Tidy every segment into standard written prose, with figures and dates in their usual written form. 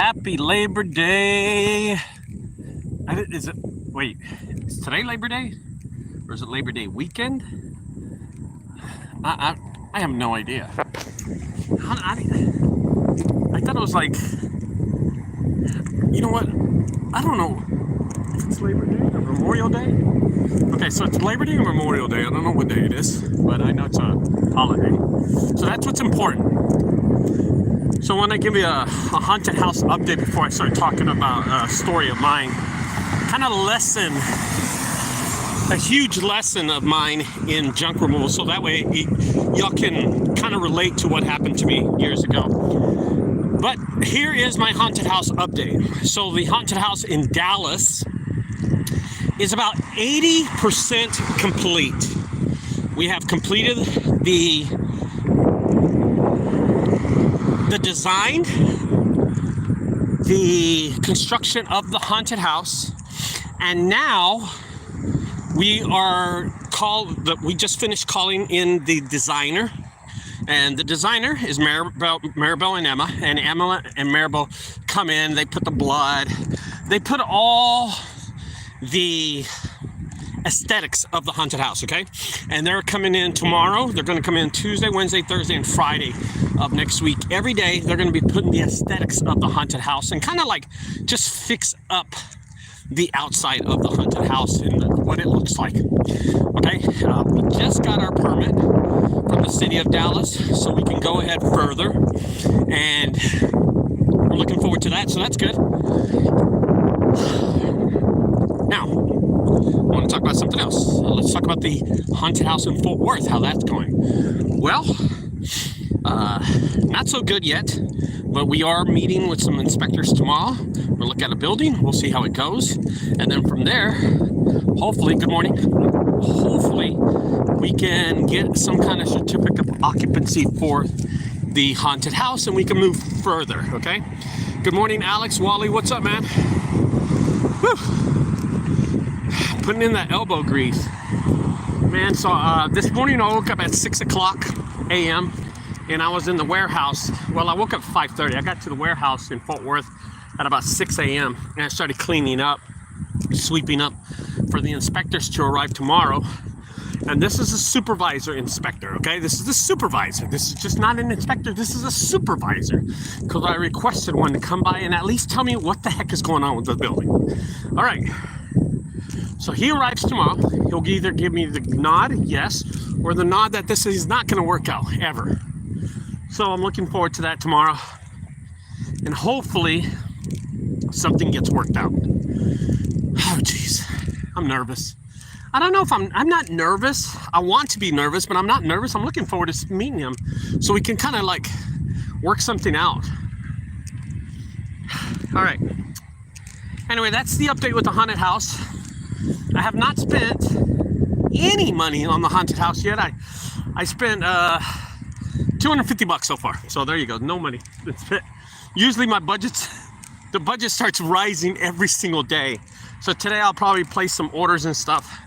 Happy Labor Day. Wait, is today Labor Day? Or is it Labor Day weekend? I have no idea. I thought it was like, you know what? I don't know if it's Labor Day or Memorial Day. Okay, so it's Labor Day or Memorial Day. I don't know what day it is, but I know it's a holiday. So that's what's important. So I want to give you a haunted house update before I start talking about a story of mine. Kind of a huge lesson of mine in junk removal. So that way y'all can kind of relate to what happened to me years ago. But here is my haunted house update. So the haunted house in Dallas is about 80% complete. We have completed the design, the construction of the haunted house, and now we just finished calling in the designer, and the designer is Maribel and Emma, and Emma and Maribel come in, they put the blood, they put all the aesthetics of the haunted house, okay? And they're coming in tomorrow. They're going to come in Tuesday, Wednesday, Thursday, and Friday of next week. Every day, they're going to be putting the aesthetics of the haunted house and kind of like just fix up the outside of the haunted house and what it looks like. Okay, we just got our permit from the city of Dallas, so we can go ahead further, and we're looking forward to that, so that's good. Now, I want to talk about something else. Let's talk about the haunted house in Fort Worth, how that's going. Well, not so good yet, but we are meeting with some inspectors tomorrow. We'll look at a building, we'll see how it goes, and then from there, hopefully, good morning, hopefully we can get some kind of certificate of occupancy for the haunted house and we can move further, okay? Good morning, Alex, Wally, what's up, man? Whew. Putting in that elbow grease, man. So this morning I woke up at 6 o'clock a.m. and I was in the warehouse. Well, I woke up 5:30. I got to the warehouse in Fort Worth at about 6 a.m. and I started cleaning up, sweeping up for the inspectors to arrive tomorrow. And this is a supervisor inspector, okay? This is the supervisor. This is just not an inspector. This is a supervisor, because I requested one to come by and at least tell me what the heck is going on with the building. All right. So he arrives tomorrow. He'll either give me the nod, yes, or the nod that this is not going to work out, ever. So I'm looking forward to that tomorrow. And hopefully something gets worked out. Oh, jeez. I'm nervous. I don't know if I'm not nervous. I want to be nervous, but I'm not nervous. I'm looking forward to meeting him so we can kind of like work something out. All right. Anyway, that's the update with the haunted house. I have not spent any money on the haunted house yet. I spent $250 so far. So there you go. No money. Usually the budget starts rising every single day. So today I'll probably place some orders and stuff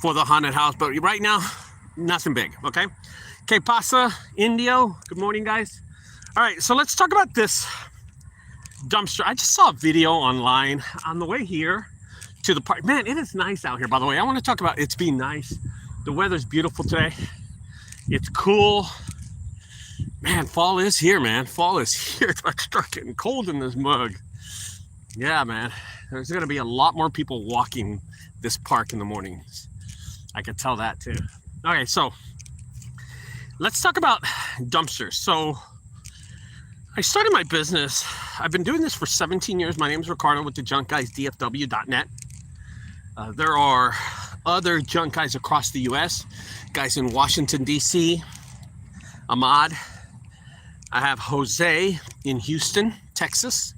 for the haunted house. But right now, nothing big. Okay. Que pasa, Indio? Good morning, guys. All right. So let's talk about this dumpster. I just saw a video online on the way here to the park. Man, it is nice out here, by the way. I want to talk about it's being nice. The weather's beautiful today. It's cool. Man, fall is here, man. Fall is here. It's like start getting cold in this mug. Yeah, man. There's going to be a lot more people walking this park in the mornings. I can tell that too. Okay, so let's talk about dumpsters. So I started my business. I've been doing this for 17 years. My name is Ricardo with the junkguysdfw.net. There are other junk guys across the U.S., guys in Washington, D.C., Ahmad. I have Jose in Houston, Texas.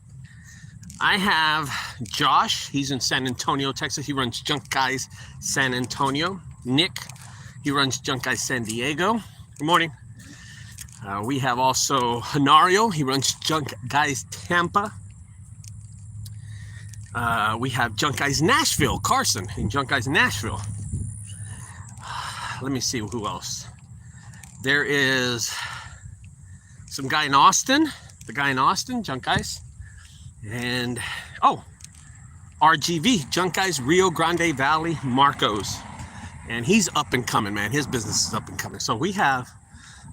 I have Josh. He's in San Antonio, Texas. He runs Junk Guys San Antonio. Nick, he runs Junk Guys San Diego. Good morning. We have also Hanario. He runs Junk Guys Tampa. We have Junk Guys Nashville, Carson in Junk Guys Nashville. Let me see who else. There is some guy in Austin, the guy in Austin, Junk Guys. And, oh, RGV, Junk Guys, Rio Grande Valley, Marcos. And he's up and coming, man. His business is up and coming. So we have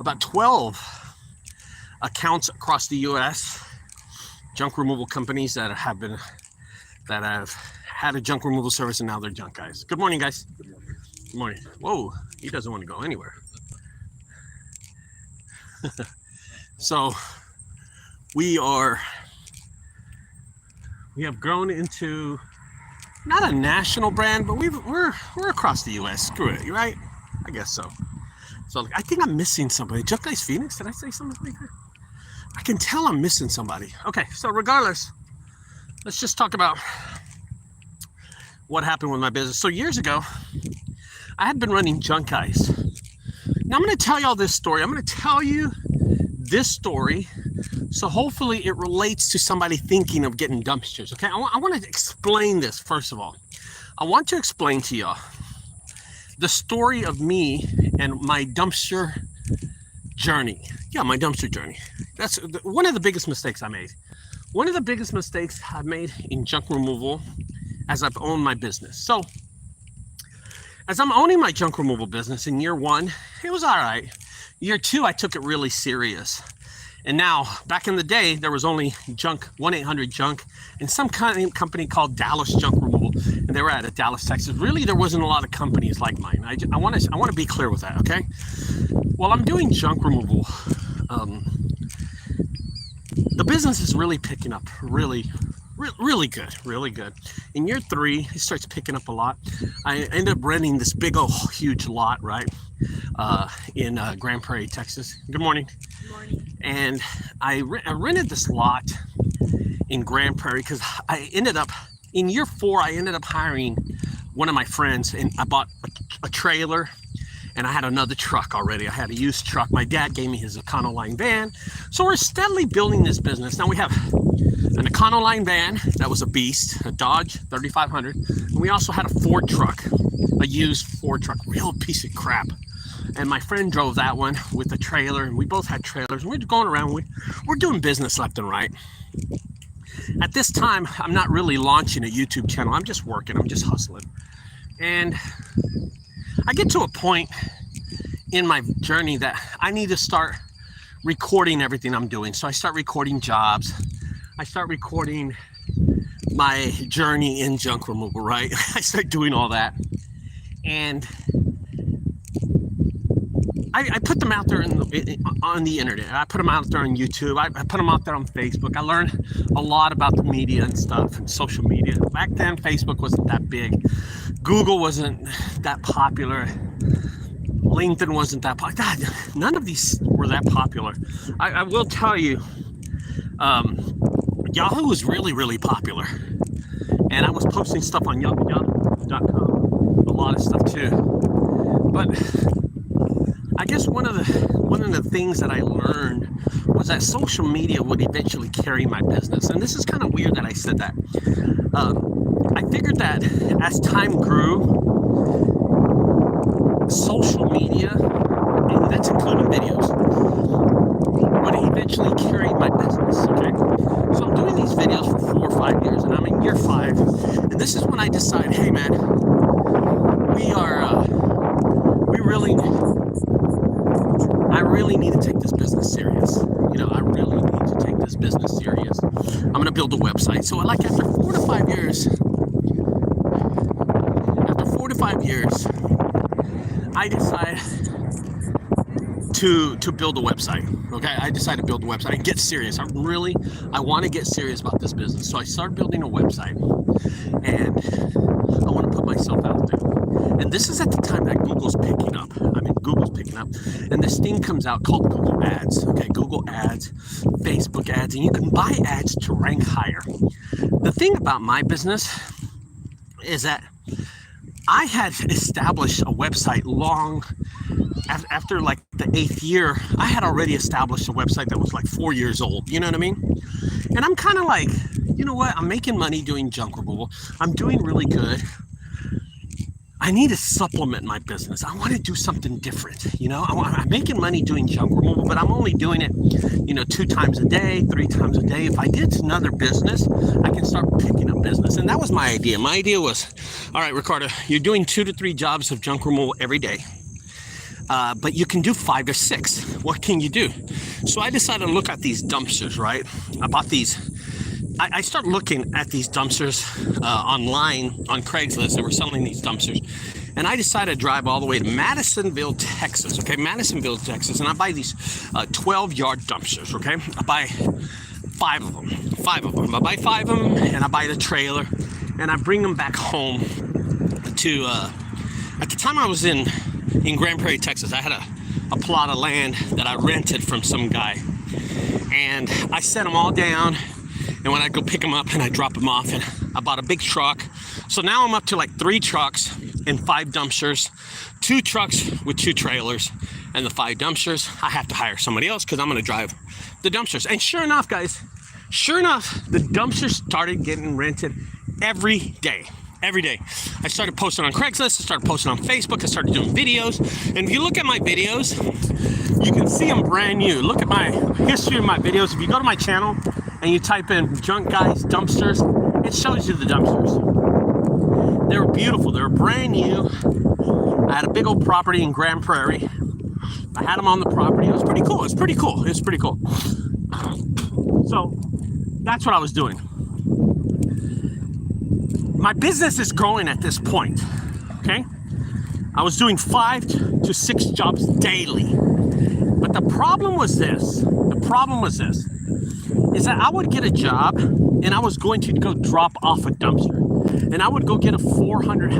about 12 accounts across the U.S., junk removal companies that have had a junk removal service, and now they're Junk Guys. Good morning, guys. Good morning. Whoa, he doesn't want to go anywhere. So we have grown into not a national brand, but we're across the U.S. Screw it, right? I guess so. So I think I'm missing somebody. Junk Guys Phoenix, did I say something like that? I can tell I'm missing somebody. Okay, so regardless, let's just talk about what happened with my business. So years ago, I had been running Junk Guys. Now I'm going to tell you all this story. I'm going to tell you this story, so hopefully it relates to somebody thinking of getting dumpsters. Okay, I want to explain this first of all. I want to explain to y'all the story of me and my dumpster journey. Yeah, my dumpster journey. That's one of the biggest mistakes I made. One of the biggest mistakes I've made in junk removal as I've owned my business. So as I'm owning my junk removal business in year one, it was all right. Year two, I took it really serious. And now, back in the day, there was only junk, 1-800-JUNK, and some kind of company called Dallas Junk Removal, and they were out of Dallas, Texas. Really, there wasn't a lot of companies like mine. I want to be clear with that, okay? While I'm doing junk removal, the business is really picking up, really good. In year three, it starts picking up a lot. I end up renting this big old huge lot, right, in Grand Prairie, Texas. Good morning. Good morning. And I rented this lot in Grand Prairie because I ended up, in year four, I ended up hiring one of my friends, and I bought a trailer, and I had another truck already. I had a used truck. My dad gave me his Econoline van. So we're steadily building this business. Now we have an Econoline van that was a beast, a Dodge 3500. And we also had a Ford truck, a used Ford truck, real piece of crap. And my friend drove that one with a trailer, and we both had trailers. And we're going around, we're doing business left and right. At this time, I'm not really launching a YouTube channel. I'm just working, I'm just hustling. And I get to a point in my journey that I need to start recording everything I'm doing. So I start recording jobs. I start recording my journey in junk removal, right? I start doing all that. And I put them out there on the internet. I put them out there on YouTube. I put them out there on Facebook. I learned a lot about the media and stuff, and social media. Back then, Facebook wasn't that big. Google wasn't that popular. LinkedIn wasn't that popular. None of these were that popular. I will tell you, Yahoo was really popular. And I was posting stuff on yahoo.com, a lot of stuff too. But I guess one of the things that I learned was that social media would eventually carry my business. And this is kind of weird that I said that. I figured that as time grew, social media, and that's including videos, would eventually carry my business, okay? So I'm doing these videos for 4 or 5 years, and I'm in year 5. And this is when I decide, hey man, I really need to take this business serious. You know, I really need to take this business serious. I'm going to build a website. So like after 4 to 5 years, I decide to build a website. Okay, I decided to build a website and get serious. I want to get serious about this business. So I started building a website, and I want to put myself out there. And this is at the time that Google's picking up. And this thing comes out called Google Ads. Okay, Google Ads, Facebook ads, and you can buy ads to rank higher. The thing about my business is that I had established a website long after like the 8th year. I had already established a website that was like 4 years old. You know what I mean? And I'm kind of like, you know what? I'm making money doing junk removal. I'm doing really good. I need to supplement my business. I want to do something different. I'm making money doing junk removal, but I'm only doing it, 2 times a day, 3 times a day. If I did another business, I can start picking up business. And that was my idea. My idea was, all right, Ricardo, you're doing 2 to 3 jobs of junk removal every day. But you can do 5 to 6. What can you do? So I decided to look at these dumpsters, right? I bought these. I started looking at these dumpsters online on Craigslist. They were selling these dumpsters. And I decided to drive all the way to Madisonville, Texas. Okay, Madisonville, Texas. And I buy these 12-yard dumpsters, okay? I buy 5 of them. 5 of them. I buy 5 of them, and I buy the trailer. And I bring them back home to... at the time I was in Grand Prairie, Texas, I had a plot of land that I rented from some guy. And I set them all down. And when I go pick them up and I drop them off, and I bought a big truck. So now I'm up to like 3 trucks and 5 dumpsters, 2 trucks with 2 trailers, and the 5 dumpsters. I have to hire somebody else because I'm going to drive the dumpsters. And sure enough, guys, the dumpsters started getting rented every day. Every day. I started posting on Craigslist, I started posting on Facebook, I started doing videos. And if you look at my videos, you can see them brand new. Look at my history of my videos. If you go to my channel and you type in Junk Guys Dumpsters, it shows you the dumpsters. They were beautiful. They were brand new. I had a big old property in Grand Prairie. I had them on the property. It was pretty cool. So that's what I was doing. My business is growing at this point, okay? I was doing 5 to 6 jobs daily. But the problem was this, is that I would get a job and I was going to go drop off a dumpster. And I would go get a $400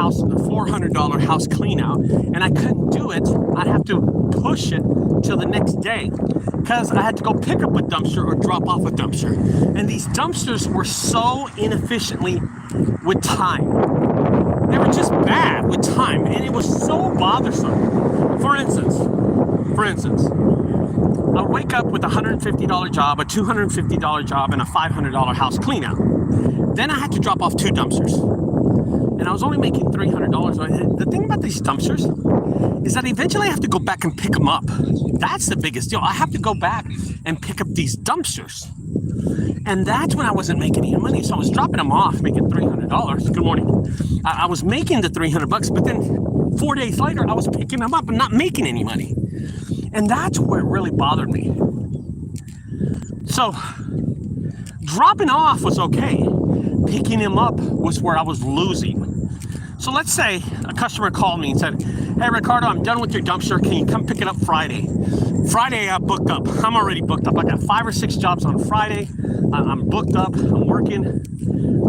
house clean out, and I couldn't do it. I'd have to push it till the next day because I had to go pick up a dumpster or drop off a dumpster. And these dumpsters were so inefficiently with time. They were just bad with time, and it was so bothersome. For instance, I wake up with a $150 job, a $250 job, and a $500 house clean out. Then I had to drop off 2 dumpsters. And I was only making $300. The thing about these dumpsters is that eventually I have to go back and pick them up. That's the biggest deal. I have to go back and pick up these dumpsters. And that's when I wasn't making any money. So I was dropping them off, making $300. Good morning. I was making the $300, but then 4 days later, I was picking them up and not making any money. And that's where it really bothered me. So dropping off was okay. Picking him up was where I was losing. So let's say a customer called me and said, hey, Ricardo, I'm done with your dumpster. Can you come pick it up Friday? Friday, I booked up. I'm already booked up. I got 5 or 6 jobs on Friday. I'm booked up. I'm working.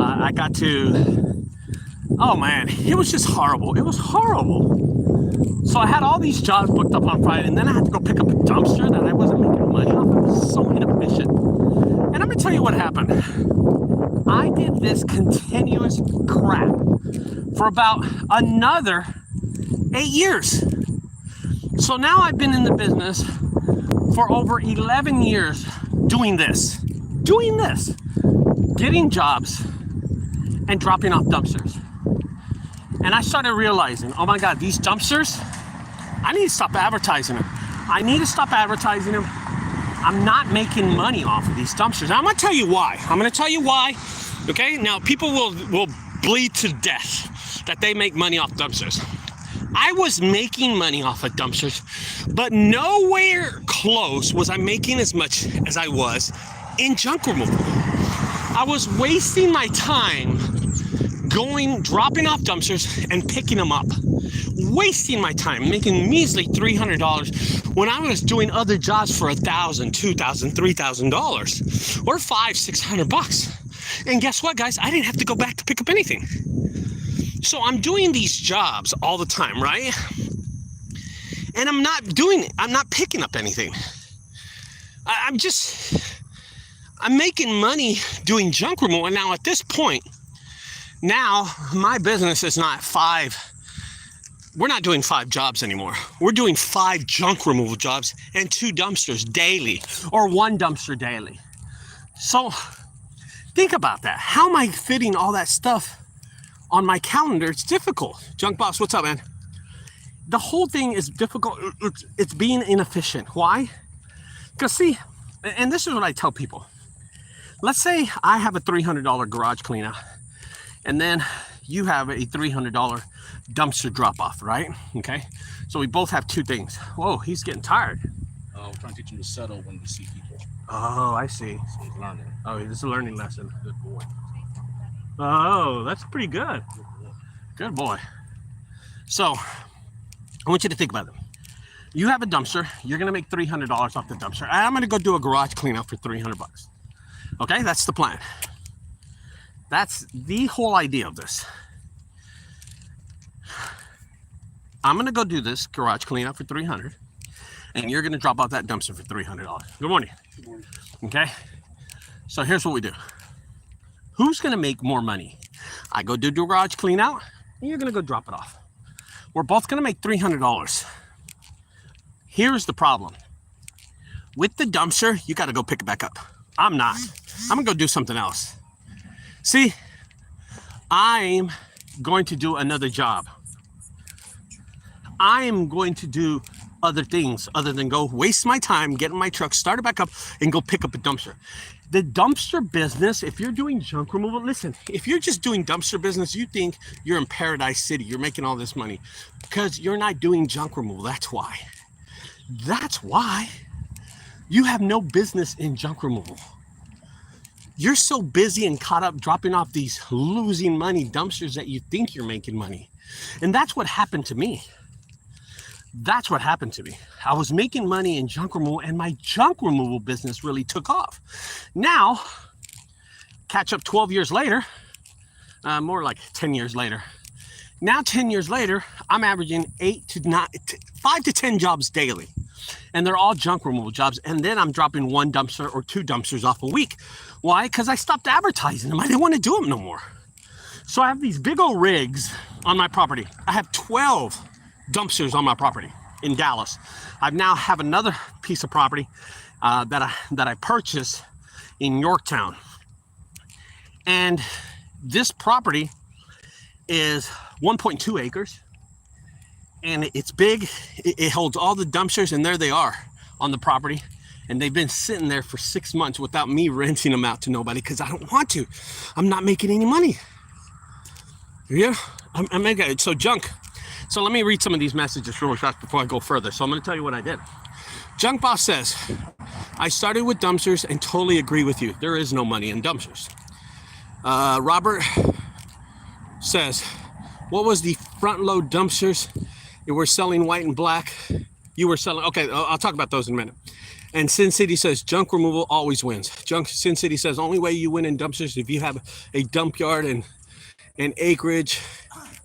I got to, oh man, it was just horrible. It was horrible. So I had all these jobs booked up on Friday, and then I had to go pick up a dumpster that I wasn't making money off. It was so inefficient. And I'm going to tell you what happened. I did this continuous crap for about another 8 years. So now I've been in the business for over 11 years doing this, getting jobs and dropping off dumpsters. And I started realizing, oh my God, these dumpsters, I need to stop advertising them. I'm not making money off of these dumpsters. Now, I'm going to tell you why. Okay? Now, people will bleed to death that they make money off dumpsters. I was making money off of dumpsters, but nowhere close was I making as much as I was in junk removal. I was wasting my time dropping off dumpsters and picking them up. Wasting my time, making measly $300 when I was doing other jobs for $1,000, $2,000, $3,000 or $500-$600. And guess what, guys? I didn't have to go back to pick up anything. So I'm doing these jobs all the time, right? And I'm not picking up anything. I'm making money doing junk removal. And now at this point, now my business is not 5. We're not doing 5 jobs anymore. We're doing 5 junk removal jobs and 2 dumpsters daily, or 1 dumpster daily. So think about that. How am I fitting all that stuff on my calendar, it's difficult. Junk Boss, what's up, man? The whole thing is difficult. It's being inefficient. Why? Because see, and this is what I tell people. Let's say I have a $300 garage clean out, and then you have a $300 dumpster drop off, right? Okay. So we both have two things. Whoa, he's getting tired. We're trying to teach him to settle when we see people. Oh, I see. So he's learning. Oh, it's a learning lesson. Good boy. Oh, that's pretty good. Good boy. So I want you to think about it. You have a dumpster. You're going to make $300 off the dumpster. I'm going to go do a garage cleanup for $300. Okay, that's the plan. That's the whole idea of this. I'm going to go do this garage cleanup for $300, and you're going to drop off that dumpster for $300. Good morning. Good morning. Okay, so here's what we do. Who's going to make more money? I go do the garage clean out, and you're going to go drop it off. We're both going to make $300. Here's the problem. With the dumpster, you got to go pick it back up. I'm not. I'm going to go do something else. See, I'm going to do another job. I am going to do other things other than go waste my time, get in my truck, start it back up, and go pick up a dumpster. The dumpster business, if you're doing junk removal, listen, if you're just doing dumpster business, you think you're in Paradise City, you're making all this money because you're not doing junk removal. That's why. That's why you have no business in junk removal. You're so busy and caught up dropping off these losing money dumpsters that you think you're making money. And that's what happened to me. That's what happened to me. I was making money in junk removal, and my junk removal business really took off. Now, catch up 12 years later, more like 10 years later. Now, 10 years later, I'm averaging 5 to 10 jobs daily, and they're all junk removal jobs. And then I'm dropping one dumpster or two dumpsters off a week. Why? Because I stopped advertising them. I didn't want to do them no more. So I have these big old rigs on my property. I have 12 dumpsters on my property in Dallas. I now have another piece of property that I purchased in Yorktown, and this property is 1.2 acres, and it's big. It holds all the dumpsters, and there they are on the property, and they've been sitting there for 6 months without me renting them out to nobody because I don't want to. I'm not making any money. Yeah, I'm making it. So junk. So let me read some of these messages really fast before I go further. So I'm going to tell you what I did. Junk Boss says, I started with dumpsters and totally agree with you. There is no money in dumpsters. Robert says, what was the front load dumpsters? You were selling white and black. You were selling, okay, I'll talk about those in a minute. And Sin City says, junk removal always wins. Sin City says, only way you win in dumpsters is if you have a dump yard and acreage.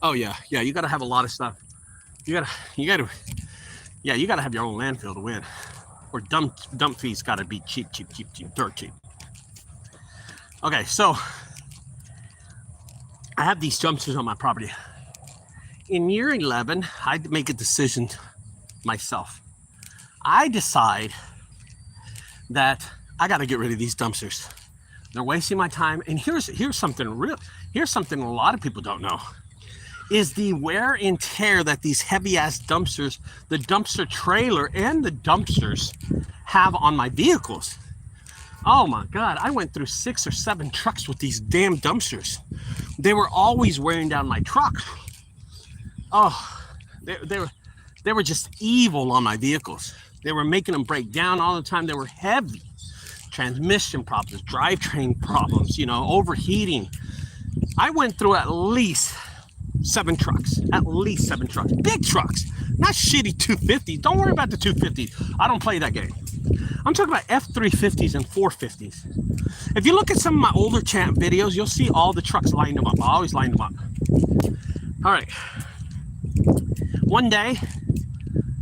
Oh yeah, you gotta have a lot of stuff. You gotta have your own landfill to win. Or dump fees gotta be cheap, dirt cheap. Okay, so I have these dumpsters on my property. In year 11, I make a decision myself. I decide that I gotta get rid of these dumpsters. They're wasting my time. And here's something a lot of people don't know. Is the wear and tear that these heavy ass dumpsters, the dumpster trailer and the dumpsters have on my vehicles. Oh my God, I went through 6 or 7 trucks with these damn dumpsters. They were always wearing down my truck. Oh, they were just evil on my vehicles. They were making them break down all the time. They were heavy. Transmission problems, drivetrain problems, overheating. I went through at least 7 trucks, big trucks, not shitty 250s. Don't worry about the 250s. I don't play that game. I'm talking about F350s and 450s. If you look at some of my older champ videos, you'll see all the trucks lined them up. I always line them up. All right. One day,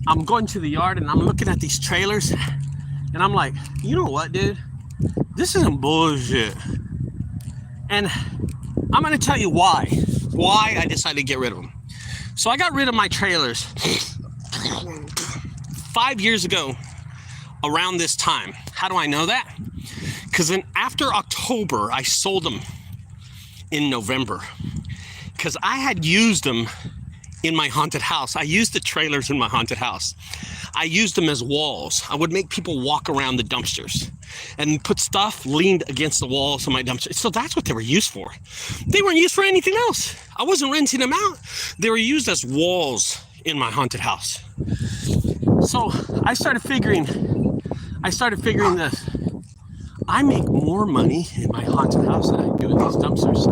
I'm going to the yard and I'm looking at these trailers and I'm like, you know what, dude? This isn't bullshit. And I'm going to tell you why I decided to get rid of them. So I got rid of my trailers 5 years ago around this time. How do I know that? Because then after October, I sold them in November. because I had used them in my haunted house. I used the trailers in my haunted house. I used them as walls. I would make people walk around the dumpsters and put stuff leaned against the walls of my dumpster. So that's what they were used for. They weren't used for anything else. I wasn't renting them out. They were used as walls in my haunted house. So I started figuring this. I make more money in my haunted house than I do in these dumpsters.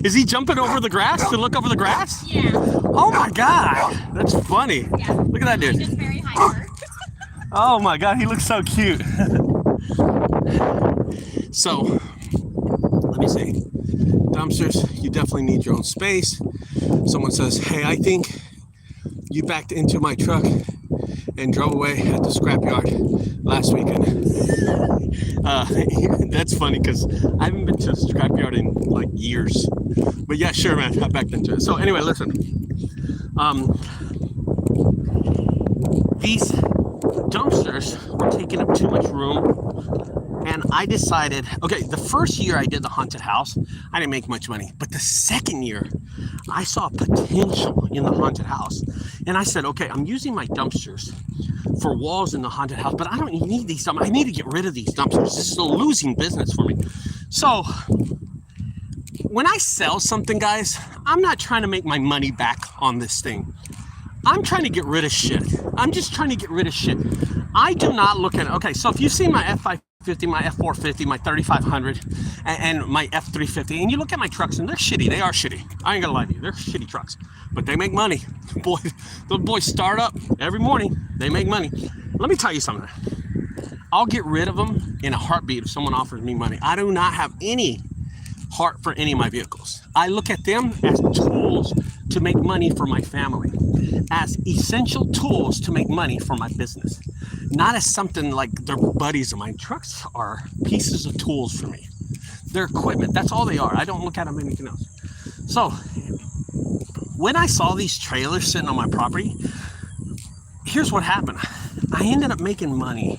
Is he jumping over the grass to look over the grass? Yeah. Oh my God, that's funny. Yeah. Look at that dude. Just very hyper. Oh my God, he looks so cute. So, let me see. Dumpsters, you definitely need your own space. Someone says, hey, I think you backed into my truck and drove away at the scrapyard last weekend. That's funny because I haven't been to a scrapyard in like years. But yeah, sure, man, I backed into it. So anyway, listen. These dumpsters were taking up too much room. And I decided, okay, the first year I did the haunted house, I didn't make much money. But the second year, I saw potential in the haunted house. And I said, okay, I'm using my dumpsters for walls in the haunted house, but I don't need these dumpsters. I need to get rid of these dumpsters. This is a losing business for me. So when I sell something, guys, I'm not trying to make my money back on this thing. I'm trying to get rid of shit. I'm just trying to get rid of shit. I do not look at it. Okay, so if you've seen my F550, my F450, my 3500, and my F350, and you look at my trucks, and they're shitty. They are shitty. I ain't gonna lie to you. They're shitty trucks, but they make money. Boy, those boys start up every morning. They make money. Let me tell you something. I'll get rid of them in a heartbeat if someone offers me money. I do not have any heart for any of my vehicles. I look at them as tools to make money for my family, as essential tools to make money for my business, not as something like they're buddies of mine. Trucks are pieces of tools for me. They're equipment. That's all they are. I don't look at them anything else. So when I saw these trailers sitting on my property, here's what happened. I ended up making money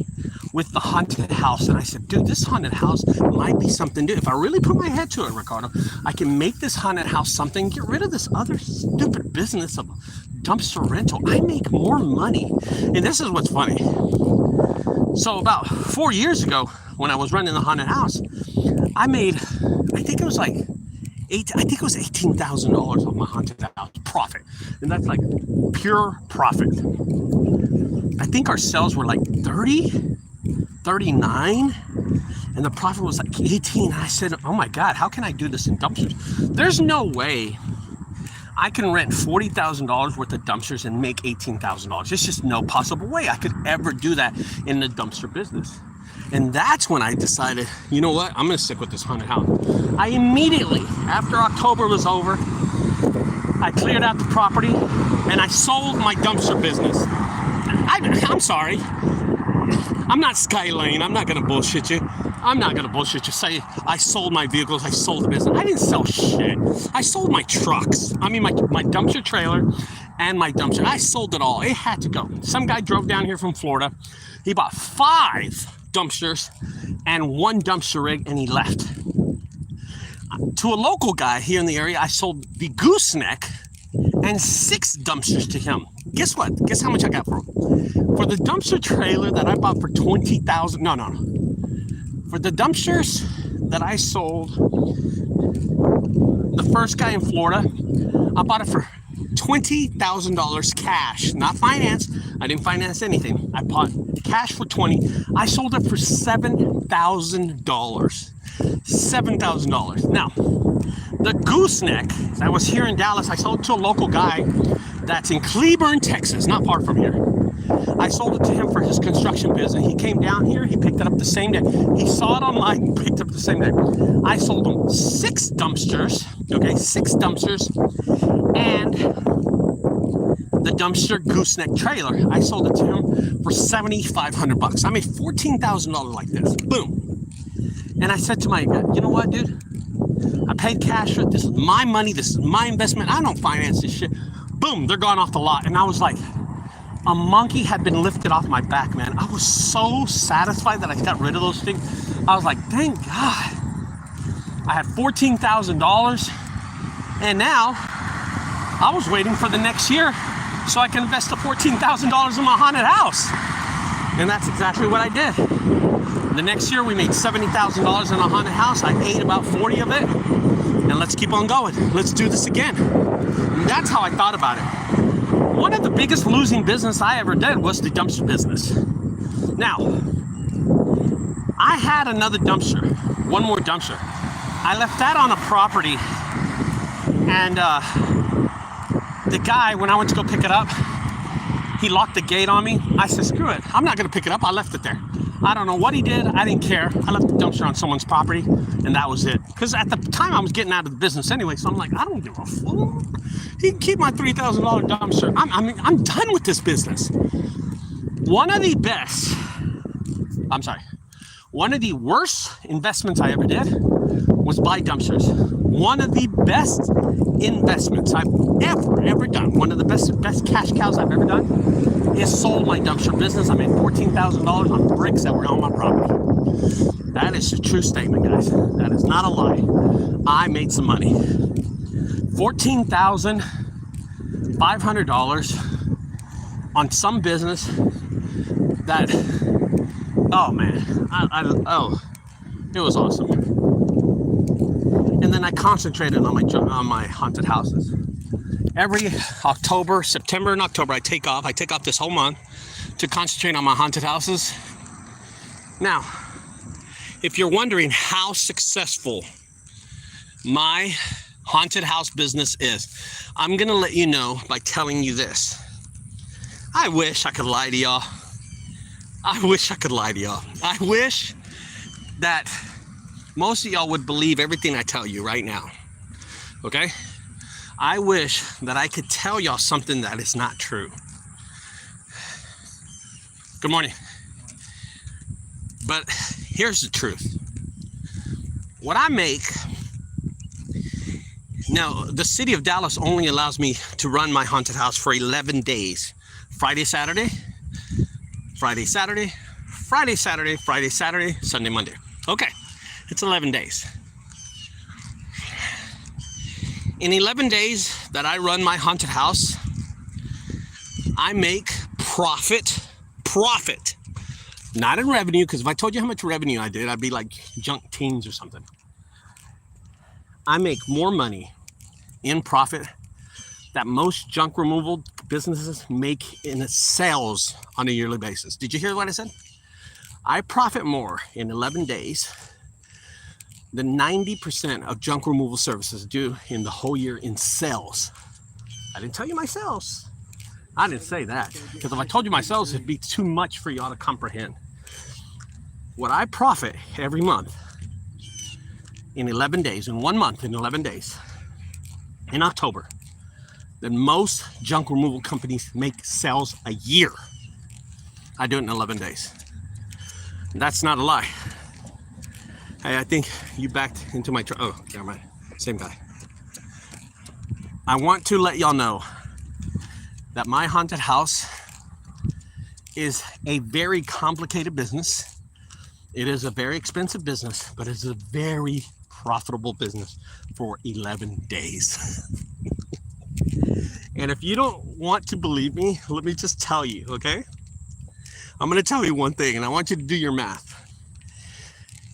with the haunted house, and I said, dude, this haunted house might be something. Dude, if I really put my head to it, Ricardo, I can make this haunted house something, get rid of this other stupid business of dumpster rental. I make more money. And this is what's funny. So about 4 years ago, when I was running the haunted house, I made, I think it was $18,000 on my haunted house profit. And that's like pure profit. I think our sales were like 30, 39, and the profit was like 18. I said, oh my God, how can I do this in dumpsters? There's no way I can rent $40,000 worth of dumpsters and make $18,000. There's just no possible way I could ever do that in the dumpster business. And that's when I decided, you know what, I'm gonna stick with this haunted house. I immediately, after October was over, I cleared out the property and I sold my dumpster business. I'm sorry. I'm not Skyline. I'm not going to bullshit you. I'm not going to bullshit you. Say I sold my vehicles. I sold the business. I didn't sell shit. I sold my trucks. I mean, my dumpster trailer and my dumpster. I sold it all. It had to go. Some guy drove down here from Florida. He bought 5 dumpsters and 1 dumpster rig, and he left. To a local guy here in the area, I sold the gooseneck and 6 dumpsters to him. Guess what? Guess how much I got for him? For the dumpster trailer that I bought for $20,000. No. For the dumpsters that I sold, the first guy in Florida, I bought it for $20,000 cash, not finance. I didn't finance anything. I bought cash for 20. I sold it for $7,000. $7,000. Now, the gooseneck that was here in Dallas, I sold it to a local guy that's in Cleburne, Texas, not far from here. I sold it to him for his construction business. He came down here, he picked it up the same day. He saw it online and picked it up the same day. I sold him 6 dumpsters, okay, 6 dumpsters, and the dumpster gooseneck trailer. I sold it to him for $7,500. I made $14,000 like this. Boom. And I said to my guy, you know what, dude? I paid cash for it. This is my money. This is my investment. I don't finance this shit. Boom, they're gone off the lot. And I was like, a monkey had been lifted off my back, man. I was so satisfied that I got rid of those things. I was like, thank God. I had $14,000, and now I was waiting for the next year so I can invest the $14,000 in my haunted house. And that's exactly what I did. The next year we made $70,000 in a haunted house. I ate about 40 of it, and let's keep on going. Let's do this again. And that's how I thought about it. One of the biggest losing business I ever did was the dumpster business. Now, I had another dumpster, one more dumpster. I left that on a property, and the guy, when I went to go pick it up, he locked the gate on me. I said, screw it, I'm not gonna pick it up. I left it there. I don't know what he did, I didn't care. I left the dumpster on someone's property, and that was it. Because at the time I was getting out of the business anyway, so I'm like, I don't give a fool. He can keep my $3,000 dumpster. I'm done with this business. One of the worst investments I ever did was buy dumpsters. One of the best investments I've ever done, one of the best cash cows I've ever done, is sold my dumpster business. I made $14,000 on bricks that were on my property. That is a true statement, guys. That is not a lie. I made some money. $14,500 on some business that, oh man, it was awesome. And then I concentrated on my haunted houses. Every October, September and October, I take off this whole month to concentrate on my haunted houses. Now, if you're wondering how successful my haunted house business is, I'm gonna let you know by telling you this. I wish I could lie to y'all. I wish that most of y'all would believe everything I tell you right now, okay? I wish that I could tell y'all something that is not true. Good morning. But here's the truth. What I make, now the city of Dallas only allows me to run my haunted house for 11 days. Friday, Saturday, Sunday, Monday. Okay, it's 11 days. In 11 days that I run my haunted house, I make profit, not in revenue, because if I told you how much revenue I did, I'd be like junk teens or something. I make more money in profit that most junk removal businesses make in sales on a yearly basis. Did you hear what I said? I profit more in 11 days than 90% of junk removal services do in the whole year in sales. I didn't tell you my sales. I didn't say that, because if I told you my sales, it'd be too much for y'all to comprehend. What I profit every month in 11 days, in 1 month, in 11 days, in October, than most junk removal companies make sales a year. I do it in 11 days. That's not a lie. Hey, I think you backed into my truck. Oh, never mind. Same guy. I want to let y'all know that my haunted house is a very complicated business. It is a very expensive business, but it's a very profitable business for 11 days. And if you don't want to believe me, let me just tell you, okay? I'm going to tell you one thing, and I want you to do your math.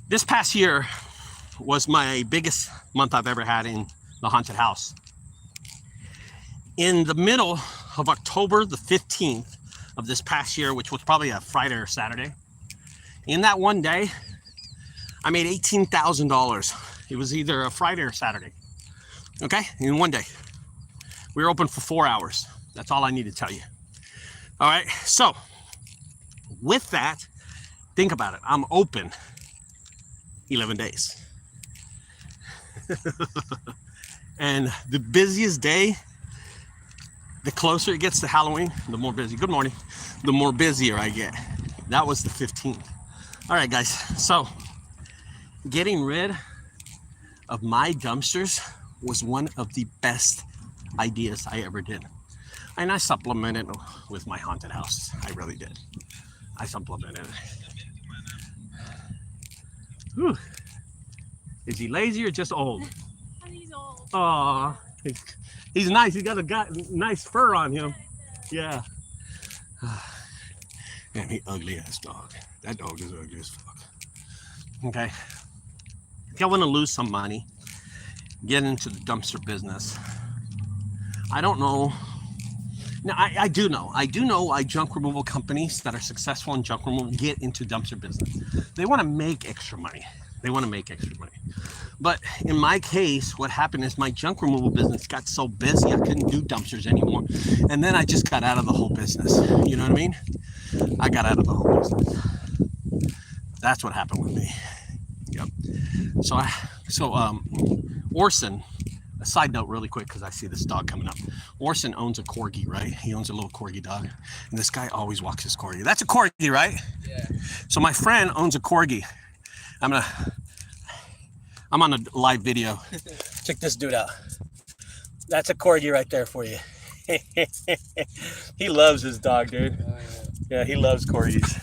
This past year was my biggest month I've ever had in the haunted house. In the middle of October the 15th of this past year, which was probably a Friday or Saturday, in that one day, I made $18,000. It was either a Friday or Saturday, okay? In one day. We were open for 4 hours. That's all I need to tell you. All right, so with that, think about it. I'm open 11 days. And the busiest day, the closer it gets to Halloween, the more busy. Good morning. The more busier I get. That was the 15th. All right, guys. So getting rid of my dumpsters was one of the best ideas I ever did. And I supplemented it with my haunted house. I really did. I supplemented it. Whew. Is he lazy or just old? He's old. Aw, he's nice. He got nice fur on him. Yeah. Man, he ugly ass dog. That dog is ugly as fuck. Okay. If y'all want to lose some money, get into the dumpster business. I don't know. Now, I do know. I do know why junk removal companies that are successful in junk removal get into dumpster business. They want to make extra money. But in my case, what happened is my junk removal business got so busy I couldn't do dumpsters anymore. And then I just got out of the whole business. You know what I mean? I got out of the whole business. That's what happened with me. Yep. So Orson, a side note really quick because I see this dog coming up. Orson owns a corgi, right? He owns a little corgi dog. And this guy always walks his corgi. That's a corgi, right? Yeah. So my friend owns a corgi. I'm on a live video. Check this dude out. That's a corgi right there for you. He loves his dog, dude. Yeah, he loves corgis.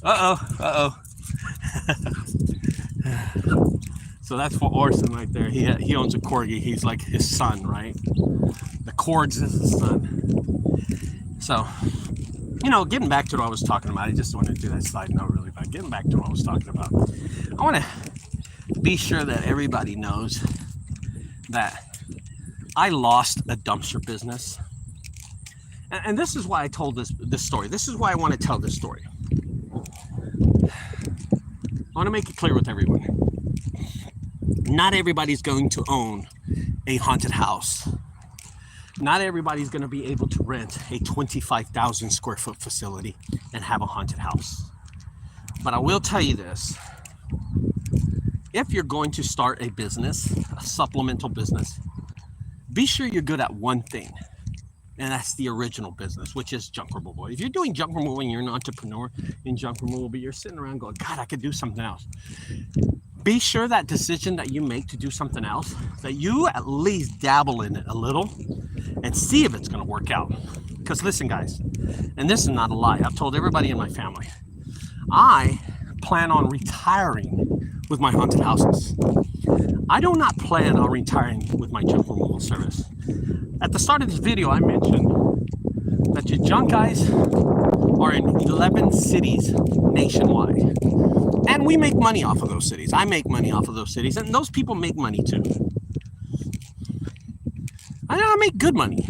Uh-oh. So that's for Orson right there. He owns a corgi. He's like his son, right? The corgs is his son. So, getting back to what I was talking about, I just wanted to do that side note really quick. Getting back to what I was talking about, I want to be sure that everybody knows that I lost a dumpster business. And this is why I told this story. This is why I want to tell this story. I want to make it clear with everyone. Not everybody's going to own a haunted house. Not everybody's going to be able to rent a 25,000 square foot facility and have a haunted house. But I will tell you this. If you're going to start a business, a supplemental business, be sure you're good at one thing. And that's the original business, which is junk removal. If you're doing junk removal and you're an entrepreneur in junk removal, but you're sitting around going, God, I could do something else. Be sure that decision that you make to do something else, that you at least dabble in it a little and see if it's going to work out. Because listen, guys, and this is not a lie. I've told everybody in my family, I plan on retiring with my haunted houses. I do not plan on retiring with my junk removal service. At the start of this video, I mentioned that your junk guys are in 11 cities nationwide. And we make money off of those cities. I make money off of those cities, and those people make money too. I make good money,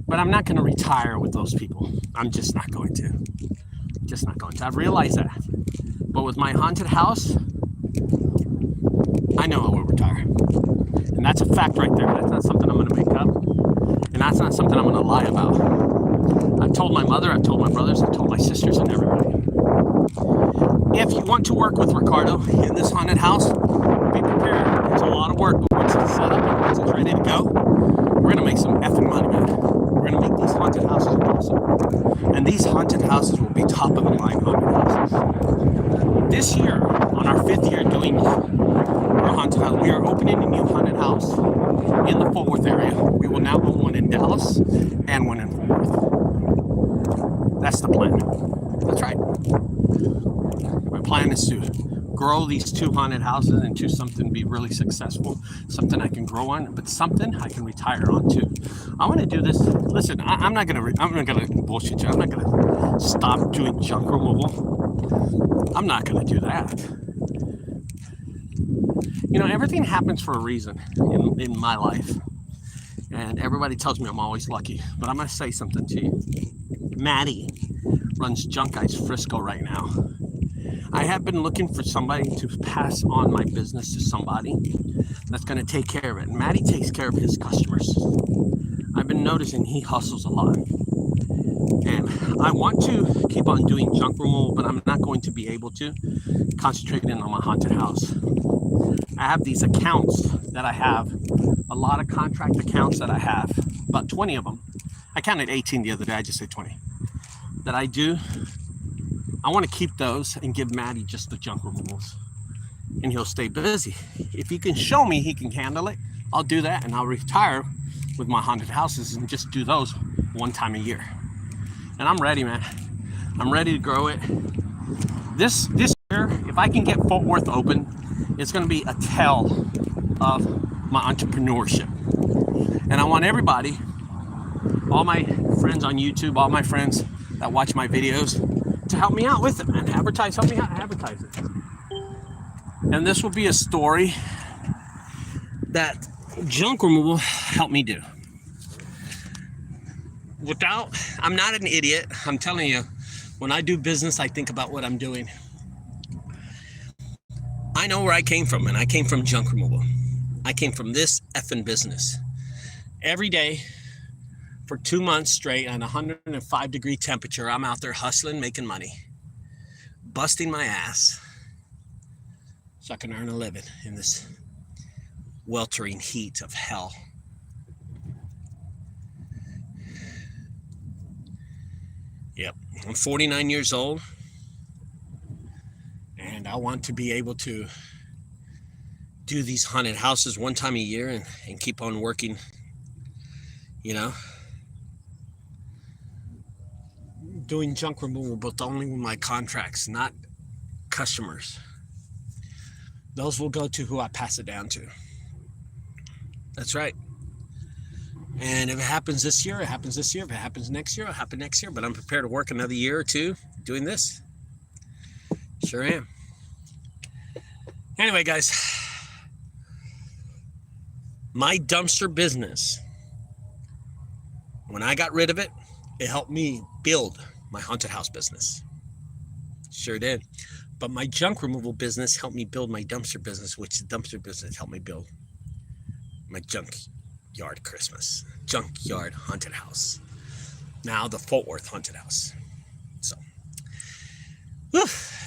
but I'm not going to retire with those people. I'm just not going to. I've realized that. But with my haunted house, I know I will retire. And that's a fact right there. That's not something I'm going to make up. And that's not something I'm going to lie about. I've told my mother, I've told my brothers, I've told my sisters and everybody. If you want to work with Ricardo in this haunted house, be prepared. It's a lot of work, but once it's set up and once it's ready to go, we're going to make some effing money, man. We're going to make these haunted houses awesome. And these haunted houses will be top of the line haunted houses. This year, on our 5th year doing our haunted house, we are opening a new haunted house in the Fort Worth area. We will now own one in Dallas and one in Fort Worth. That's the plan. That's right. My plan is to grow these 2 haunted houses into something be really successful, something I can grow on, but something I can retire on too. I want to do this. Listen, I'm not gonna bullshit you. I'm not gonna stop doing junk removal. I'm not gonna do that. Everything happens for a reason in my life, and everybody tells me I'm always lucky. But I'm gonna say something to you. Maddie runs Junk Guys Frisco right now. I have been looking for somebody to pass on my business to somebody that's going to take care of it. And Maddie takes care of his customers. I've been noticing he hustles a lot. And I want to keep on doing junk removal, but I'm not going to be able to concentrate in on my haunted house. I have these accounts that I have, a lot of contract accounts that I have, about 20 of them. I counted 18 the other day, I just said 20. That I do. I want to keep those and give Maddie just the junk removals. And he'll stay busy. If he can show me he can handle it, I'll do that, and I'll retire with my haunted houses and just do those one time a year. And I'm ready, man. I'm ready to grow it. This year, if I can get Fort Worth open It's going to be a tell of my entrepreneurship. And I want everybody, all my friends on YouTube, all my friends that watch my videos, to help me out with it, man. Help me out, advertise it. And this will be a story that junk removal helped me do. I'm not an idiot. I'm telling you, when I do business, I think about what I'm doing. I know where I came from, and I came from junk removal. I came from this effing business. Every day for 2 months straight on 105-degree temperature, I'm out there hustling, making money, busting my ass so I can earn a living in this weltering heat of hell. Yep, I'm 49 years old, and I want to be able to do these haunted houses one time a year and keep on working, you know, doing junk removal, but only with my contracts, not customers. Those will go to who I pass it down to. That's right. And if it happens this year, it happens this year. If it happens next year, it'll happen next year. But I'm prepared to work another year or two doing this. Sure am. Anyway, guys, my dumpster business, when I got rid of it, it helped me build my haunted house business. Sure did. But my junk removal business helped me build my dumpster business, which the dumpster business helped me build my junkyard Christmas, junkyard haunted house. Now the Fort Worth haunted house. So,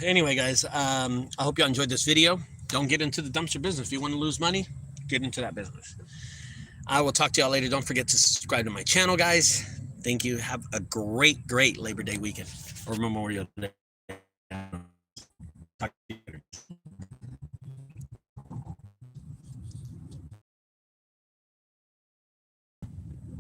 anyway, guys, I hope you enjoyed this video. Don't get into the dumpster business. If you want to lose money, get into that business. I will talk to y'all later. Don't forget to subscribe to my channel, guys. Thank you. Have a great Labor Day weekend or Memorial Day. Talk to you.